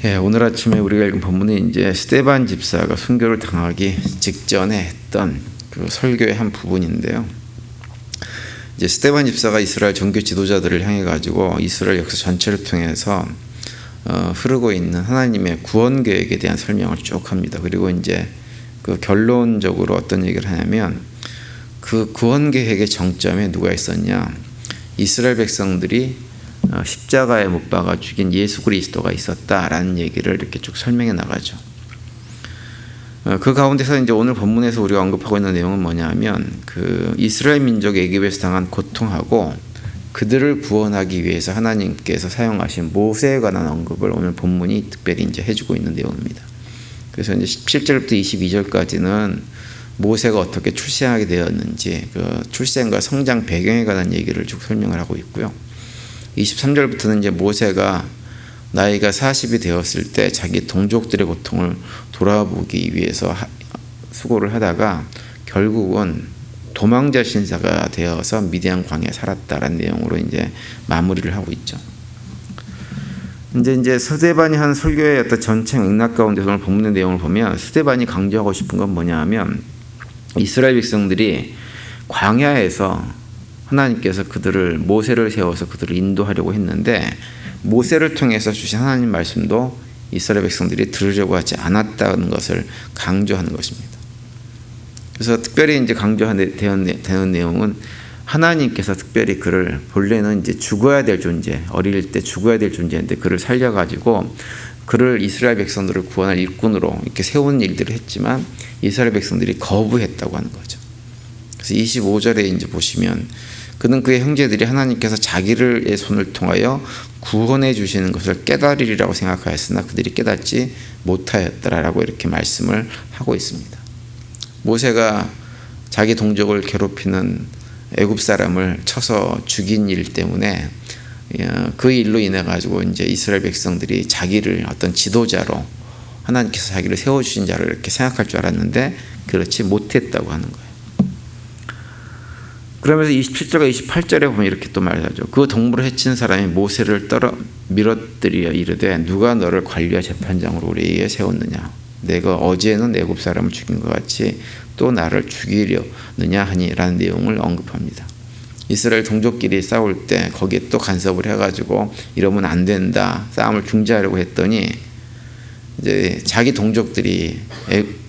예, 오늘 아침에 우리가 읽은 본문이 이제 스데반 집사가 순교를 당하기 직전에 했던 그 설교의 한 부분인데요. 이제 스데반 집사가 이스라엘 종교 지도자들을 향해 가지고 이스라엘 역사 전체를 통해서 흐르고 있는 하나님의 구원 계획에 대한 설명을 쭉 합니다. 그리고 이제 그 결론적으로 어떤 얘기를 하냐면 그 구원 계획의 정점에 누가 있었냐? 이스라엘 백성들이 십자가에 못 박아 죽인 예수 그리스도가 있었다라는 얘기를 이렇게 쭉 설명해 나가죠. 그 가운데서 이제 오늘 본문에서 우리가 언급하고 있는 내용은 뭐냐면 그 이스라엘 민족이 애굽에서 당한 고통하고 그들을 구원하기 위해서 하나님께서 사용하신 모세에 관한 언급을 오늘 본문이 특별히 이제 해주고 있는 내용입니다. 그래서 이제 17절부터 22절까지는 모세가 어떻게 출생하게 되었는지 그 출생과 성장 배경에 관한 얘기를 쭉 설명을 하고 있고요. 23절부터는 이제 모세가 나이가 40이 되었을 때 자기 동족들의 고통을 돌아보기 위해서 수고를 하다가 결국은 도망자 신사가 되어서 미디안 광야에 살았다라는 내용으로 이제 마무리를 하고 있죠. 이제 스데반이 한 설교의 어떤 전체 맥락 가운데서 오늘 본문의 내용을 보면 스데반이 강조하고 싶은 건 뭐냐 하면 이스라엘 백성들이 광야에서 하나님께서 그들을 모세를 세워서 그들을 인도하려고 했는데 모세를 통해서 주신 하나님 말씀도 이스라엘 백성들이 들으려고 하지 않았다는 것을 강조하는 것입니다. 그래서 특별히 이제 강조되는 내용은 하나님께서 특별히 그를 본래는 이제 죽어야 될 존재, 어릴 때 죽어야 될 존재인데 그를 살려가지고 그를 이스라엘 백성들을 구원할 일꾼으로 이렇게 세운 일들을 했지만 이스라엘 백성들이 거부했다고 하는 거죠. 그래서 25절에 이제 보시면 그는 그의 형제들이 하나님께서 자기의 손을 통하여 구원해 주시는 것을 깨달으리라고 생각하였으나 그들이 깨닫지 못하였더라라고 이렇게 말씀을 하고 있습니다. 모세가 자기 동족을 괴롭히는 애굽 사람을 쳐서 죽인 일 때문에 그 일로 인해 가지고 이제 이스라엘 백성들이 자기를 어떤 지도자로 하나님께서 자기를 세워주신 자를 이렇게 생각할 줄 알았는데 그렇지 못했다고 하는 거예요. 그러면서 27절과 28절에 보면 이렇게 또 말하죠. 그 동물을 해친 사람이 모세를 밀어뜨려 이르되 누가 너를 관리와 재판장으로 우리에게 세웠느냐? 내가 어제는 애굽 사람을 죽인 것 같이 또 나를 죽이려느냐 하니라는 내용을 언급합니다. 이스라엘 동족끼리 싸울 때 거기에 또 간섭을 해가지고 이러면 안 된다 싸움을 중지하려고 했더니 이제 자기 동족들이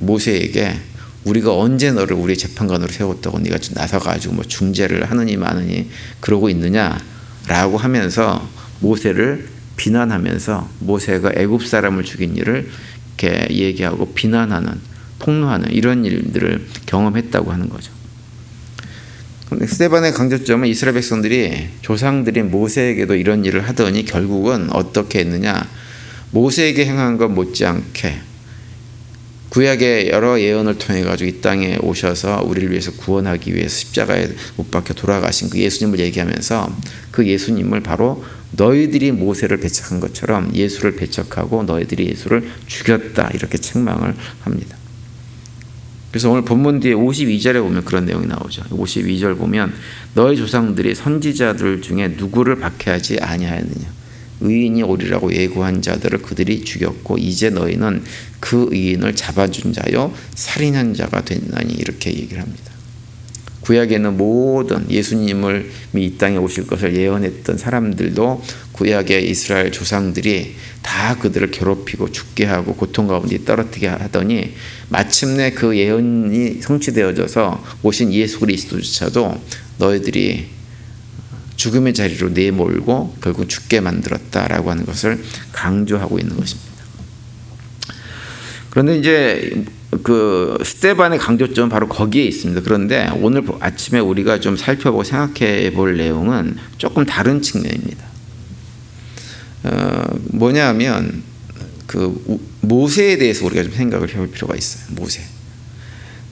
모세에게 우리가 언제 너를 우리 재판관으로 세웠다고 네가 나서가지고 뭐 중재를 하느니 마느니 그러고 있느냐라고 하면서 모세를 비난하면서 모세가 애굽 사람을 죽인 일을 이렇게 얘기하고 비난하는 폭로하는 이런 일들을 경험했다고 하는 거죠. 그런데 스데반의 강조점은 이스라엘 백성들이 조상들인 모세에게도 이런 일을 하더니 결국은 어떻게 했느냐? 모세에게 행한 것 못지않게 구약의 여러 예언을 통해 가지고 이 땅에 오셔서 우리를 위해서 구원하기 위해서 십자가에 못 박혀 돌아가신 그 예수님을 얘기하면서 그 예수님을 바로 너희들이 모세를 배척한 것처럼 예수를 배척하고 너희들이 예수를 죽였다 이렇게 책망을 합니다. 그래서 오늘 본문 뒤에 52절에 보면 그런 내용이 나오죠. 52절 보면 너희 조상들이 선지자들 중에 누구를 박해하지 아니하였느냐? 의인이 오리라고 예고한 자들을 그들이 죽였고 이제 너희는 그 의인을 잡아준 자요 살인한 자가 됐나니 이렇게 얘기를 합니다. 구약에는 모든 예수님을 이 땅에 오실 것을 예언했던 사람들도 구약의 이스라엘 조상들이 다 그들을 괴롭히고 죽게 하고 고통 가운데 떨어뜨리게 하더니 마침내 그 예언이 성취되어져서 오신 예수 그리스도조차도 너희들이 죽음의 자리로 내몰고 결국 죽게 만들었다라고 하는 것을 강조하고 있는 것입니다. 그런데 이제 그 스데반의 강조점은 바로 거기에 있습니다. 그런데 오늘 아침에 우리가 좀 살펴보고 생각해 볼 내용은 조금 다른 측면입니다. 뭐냐 하면 그 모세에 대해서 우리가 좀 생각을 해볼 필요가 있어요.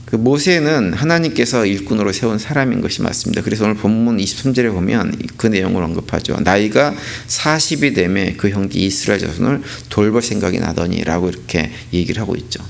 그 모세는 하나님께서 일꾼으로 세운 사람인 것이 맞습니다. 그래서 오늘 본문 23절에 보면 그 내용을 언급하죠. 나이가 40이 되매 그 형제 이스라엘 자손을 돌볼 생각이 나더니라고 이렇게 얘기를 하고 있죠.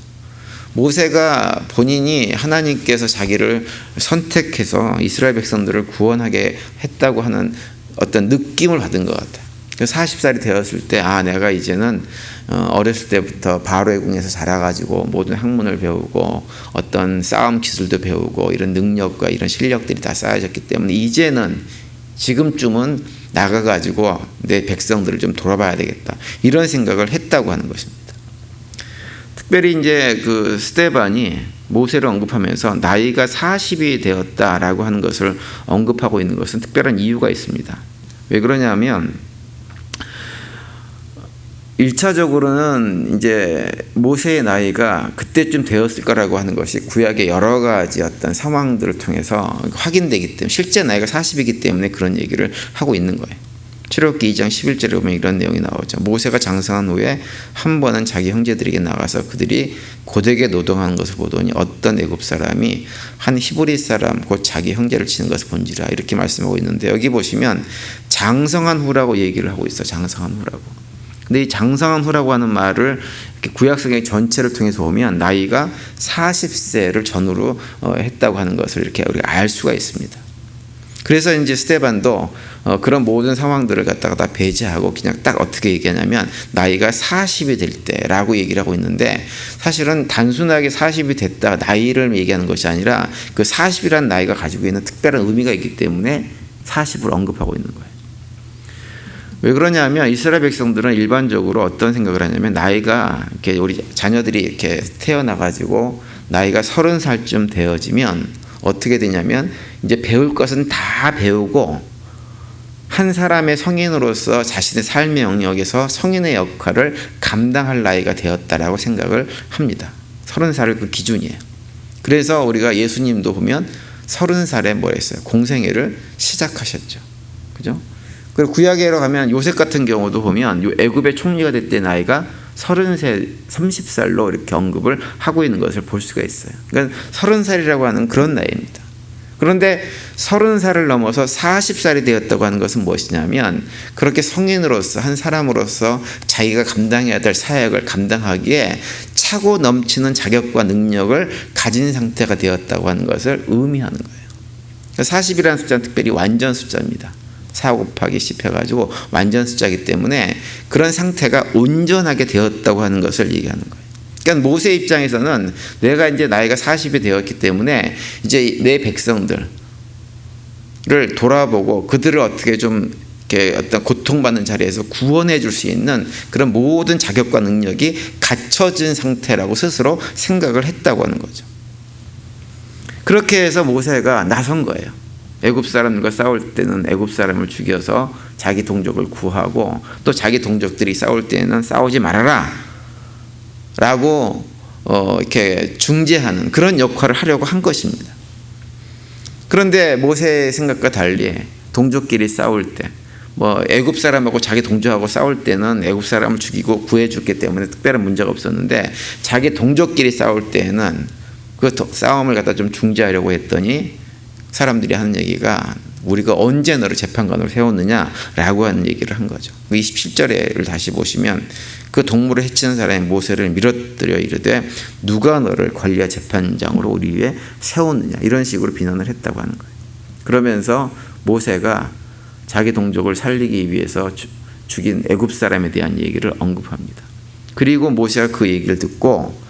모세가 본인이 하나님께서 자기를 선택해서 이스라엘 백성들을 구원하게 했다고 하는 어떤 느낌을 받은 것 같아요. 그 40살이 되었을 때 내가 이제는 어렸을 때부터 바로의 궁에서 자라가지고 모든 학문을 배우고 어떤 싸움 기술도 배우고 이런 능력과 이런 실력들이 다 쌓여졌기 때문에 이제는 지금쯤은 나가가지고 내 백성들을 좀 돌아봐야 되겠다, 이런 생각을 했다고 하는 것입니다. 특별히 이제 그 스데반이 모세를 언급하면서 나이가 40이 되었다라고 하는 것을 언급하고 있는 것은 특별한 이유가 있습니다. 왜 그러냐면 1차적으로는 이제 모세의 나이가 그때쯤 되었을 거라고 하는 것이 구약의 여러 가지 어떤 상황들을 통해서 확인되기 때문에, 실제 나이가 40이기 때문에 그런 얘기를 하고 있는 거예요. 출애굽기 2장 11절에 보면 이런 내용이 나오죠. 모세가 장성한 후에 한 번은 자기 형제들에게 나가서 그들이 고되게 노동하는 것을 보더니 어떤 애굽 사람이 한 히브리 사람 곧 자기 형제를 치는 것을 본지라, 이렇게 말씀하고 있는데, 여기 보시면 장성한 후라고 얘기를 하고 있어요. 장성한 후라고. 근데 이 장성한 후라고 하는 말을 구약성경 전체를 통해서 보면 나이가 40세를 전후로 했다고 하는 것을 이렇게 우리가 알 수가 있습니다. 그래서 이제 스데반도 그런 모든 상황들을 갖다가 다 배제하고 그냥 딱 어떻게 얘기하냐면 나이가 40이 될 때라고 얘기를 하고 있는데, 사실은 단순하게 40이 됐다 나이를 얘기하는 것이 아니라 그 40이라는 나이가 가지고 있는 특별한 의미가 있기 때문에 40을 언급하고 있는 거예요. 왜 그러냐면 이스라엘 백성들은 일반적으로 어떤 생각을 하냐면, 나이가 이렇게 우리 자녀들이 이렇게 태어나가지고 나이가 30살쯤 되어지면 어떻게 되냐면 이제 배울 것은 다 배우고 한 사람의 성인으로서 자신의 삶의 영역에서 성인의 역할을 감당할 나이가 되었다라고 생각을 합니다. 30살이 그 기준이에요. 그래서 우리가 예수님도 보면 30살에 뭐 했어요? 공생애를 시작하셨죠. 그죠? 그리고 구약에로 가면 요셉 같은 경우도 보면 애굽의 총리가 될 때 나이가 30살로 이렇게 언급을 하고 있는 것을 볼 수가 있어요. 그러니까 30살이라고 하는 그런 나이입니다. 그런데 30살을 넘어서 40살이 되었다고 하는 것은 무엇이냐면, 그렇게 성인으로서 한 사람으로서 자기가 감당해야 될 사역을 감당하기에 차고 넘치는 자격과 능력을 가진 상태가 되었다고 하는 것을 의미하는 거예요. 40이라는 숫자는 특별히 완전 숫자입니다. 4 곱하기 10 해가지고 완전 숫자이기 때문에 그런 상태가 온전하게 되었다고 하는 것을 얘기하는 거예요. 그러니까 모세 입장에서는 내가 이제 나이가 40이 되었기 때문에 이제 내 백성들을 돌아보고 그들을 어떻게 좀 이렇게 어떤 고통받는 자리에서 구원해 줄 수 있는 그런 모든 자격과 능력이 갖춰진 상태라고 스스로 생각을 했다고 하는 거죠. 그렇게 해서 모세가 나선 거예요. 애굽 사람들과 싸울 때는 애굽 사람을 죽여서 자기 동족을 구하고, 또 자기 동족들이 싸울 때는 싸우지 말아라 라고 이렇게 중재하는 그런 역할을 하려고 한 것입니다. 그런데 모세의 생각과 달리 동족끼리 싸울 때, 뭐 애굽 사람하고 자기 동족하고 싸울 때는 애굽 사람을 죽이고 구해줬기 때문에 특별한 문제가 없었는데, 자기 동족끼리 싸울 때는 그 싸움을 갖다 좀 중재하려고 했더니 사람들이 하는 얘기가 우리가 언제 너를 재판관으로 세웠느냐라고 하는 얘기를 한 거죠. 27절을 다시 보시면 그 동물을 해치는 사람이 모세를 밀어뜨려 이르되 누가 너를 관리와 재판장으로 우리 위에 세웠느냐, 이런 식으로 비난을 했다고 하는 거예요. 그러면서 모세가 자기 동족을 살리기 위해서 죽인 애굽 사람에 대한 얘기를 언급합니다. 그리고 모세가 그 얘기를 듣고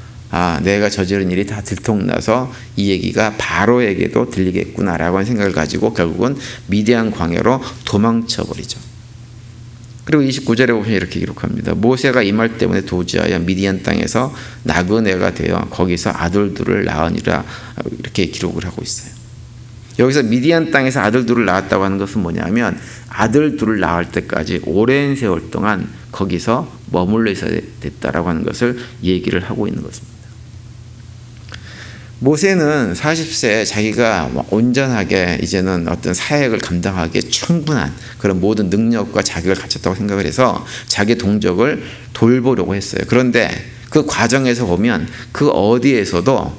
내가 저지른 일이 다 들통나서 이 얘기가 바로에게도 들리겠구나라고 하는 생각을 가지고 결국은 미디안 광야로 도망쳐버리죠. 그리고 29절에 보면 이렇게 기록합니다. 모세가 이 말 때문에 도주하여 미디안 땅에서 나그네가 되어 거기서 아들 둘을 낳으니라, 이렇게 기록을 하고 있어요. 여기서 미디안 땅에서 아들 둘을 낳았다고 하는 것은 뭐냐면, 아들 둘을 낳을 때까지 오랜 세월 동안 거기서 머물러 있어야 됐다라고 하는 것을 얘기를 하고 있는 것입니다. 모세는 40세에 자기가 온전하게 이제는 어떤 사역을 감당하기에 충분한 그런 모든 능력과 자격을 갖췄다고 생각을 해서 자기 동족을 돌보려고 했어요. 그런데 그 과정에서 보면 그 어디에서도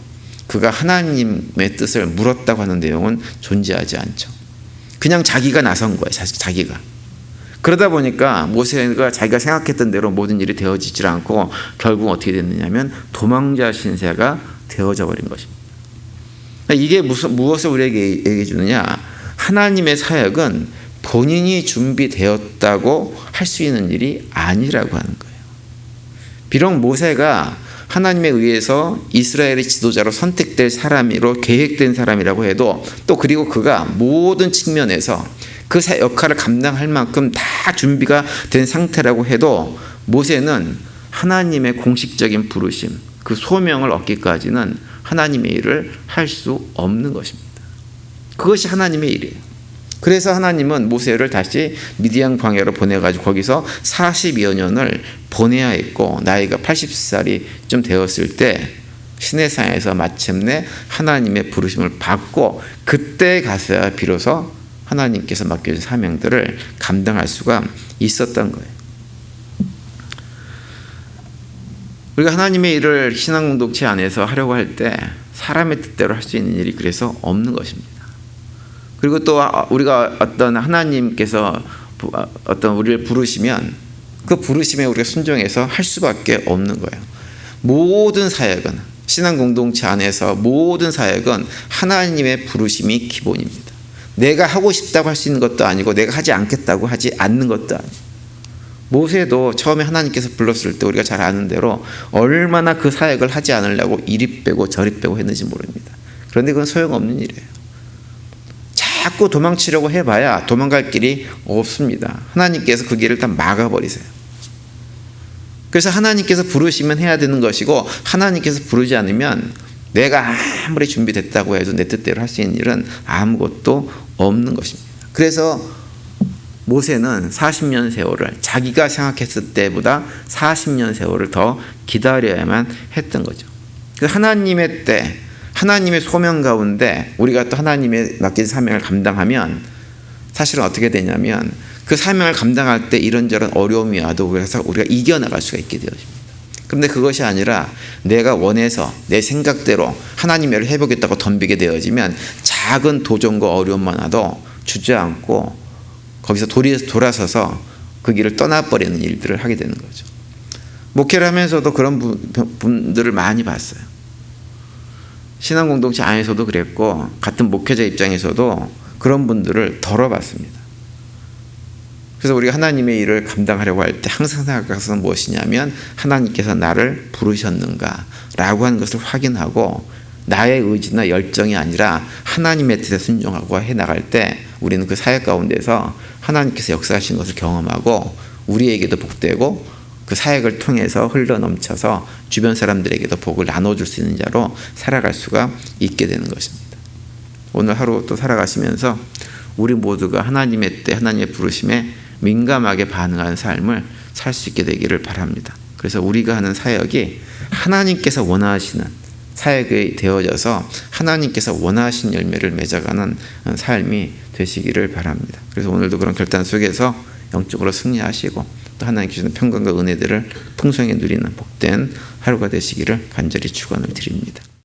그가 하나님의 뜻을 물었다고 하는 내용은 존재하지 않죠. 그냥 자기가 나선 거예요. 자기가. 그러다 보니까 모세가 자기가 생각했던 대로 모든 일이 되어지질 않고 결국 어떻게 됐느냐면 도망자 신세가 되어져 버린 것입니다. 이게 무엇을 우리에게 얘기해 주느냐? 하나님의 사역은 본인이 준비되었다고 할 수 있는 일이 아니라고 하는 거예요. 비록 모세가 하나님에 의해서 이스라엘의 지도자로 선택될 사람으로 계획된 사람이라고 해도 또 그리고 그가 모든 측면에서 그 역할을 감당할 만큼 다 준비가 된 상태라고 해도 모세는 하나님의 공식적인 부르심, 그 소명을 얻기까지는 하나님의 일을 할 수 없는 것입니다. 그것이 하나님의 일이에요. 그래서 하나님은 모세를 다시 미디안 광야로 보내가지고 거기서 40여 년을 보내야 했고, 나이가 80살이 좀 되었을 때 시내산에서 마침내 하나님의 부르심을 받고, 그때 가서야 비로소 하나님께서 맡겨준 사명들을 감당할 수가 있었던 거예요. 우리가 하나님의 일을 신앙 공동체 안에서 하려고 할 때 사람의 뜻대로 할 수 있는 일이 그래서 없는 것입니다. 그리고 또 우리가 어떤 하나님께서 어떤 우리를 부르시면 그 부르심에 우리가 순종해서 할 수밖에 없는 거예요. 모든 사역은, 신앙 공동체 안에서 모든 사역은 하나님의 부르심이 기본입니다. 내가 하고 싶다고 할 수 있는 것도 아니고 내가 하지 않겠다고 하지 않는 것도 아니고. 모세도 처음에 하나님께서 불렀을 때 우리가 잘 아는 대로 얼마나 그 사역을 하지 않으려고 이리 빼고 저리 빼고 했는지 모릅니다. 그런데 그건 소용없는 일이에요. 자꾸 도망치려고 해봐야 도망갈 길이 없습니다. 하나님께서 그 길을 다 막아버리세요. 그래서 하나님께서 부르시면 해야 되는 것이고, 하나님께서 부르지 않으면 내가 아무리 준비됐다고 해도 내 뜻대로 할 수 있는 일은 아무것도 없는 것입니다. 그래서 모세는 40년 세월을, 자기가 생각했을 때보다 40년 세월을 더 기다려야만 했던 거죠. 하나님의 때, 하나님의 소명 가운데 우리가 또 하나님의 맡긴 사명을 감당하면 사실은 어떻게 되냐면, 그 사명을 감당할 때 이런저런 어려움이 와도 우리가 이겨나갈 수가 있게 되어집니다. 그런데 그것이 아니라 내가 원해서 내 생각대로 하나님의 일을 해보겠다고 덤비게 되어지면 작은 도전과 어려움만 와도 주저앉고 거기서 돌아서서 그 길을 떠나버리는 일들을 하게 되는 거죠. 목회를 하면서도 그런 분들을 많이 봤어요. 신앙 공동체 안에서도 그랬고, 같은 목회자 입장에서도 그런 분들을 덜어봤습니다. 그래서 우리가 하나님의 일을 감당하려고 할 때 항상 생각하는 것은 무엇이냐면, 하나님께서 나를 부르셨는가 라고 하는 것을 확인하고, 나의 의지나 열정이 아니라 하나님의 뜻에 순종하고 해나갈 때 우리는 그 사역 가운데서 하나님께서 역사하신 것을 경험하고, 우리에게도 복되고 그 사역을 통해서 흘러넘쳐서 주변 사람들에게도 복을 나눠줄 수 있는 자로 살아갈 수가 있게 되는 것입니다. 오늘 하루 또 살아가시면서 우리 모두가 하나님의 때, 하나님의 부르심에 민감하게 반응하는 삶을 살 수 있게 되기를 바랍니다. 그래서 우리가 하는 사역이 하나님께서 원하시는 사역이 되어져서 하나님께서 원하신 열매를 맺어가는 삶이 되시기를 바랍니다. 그래서 오늘도 그런 결단 속에서 영적으로 승리하시고 또 하나님께 주시는 평강과 은혜들을 풍성히 누리는 복된 하루가 되시기를 간절히 축원을 드립니다.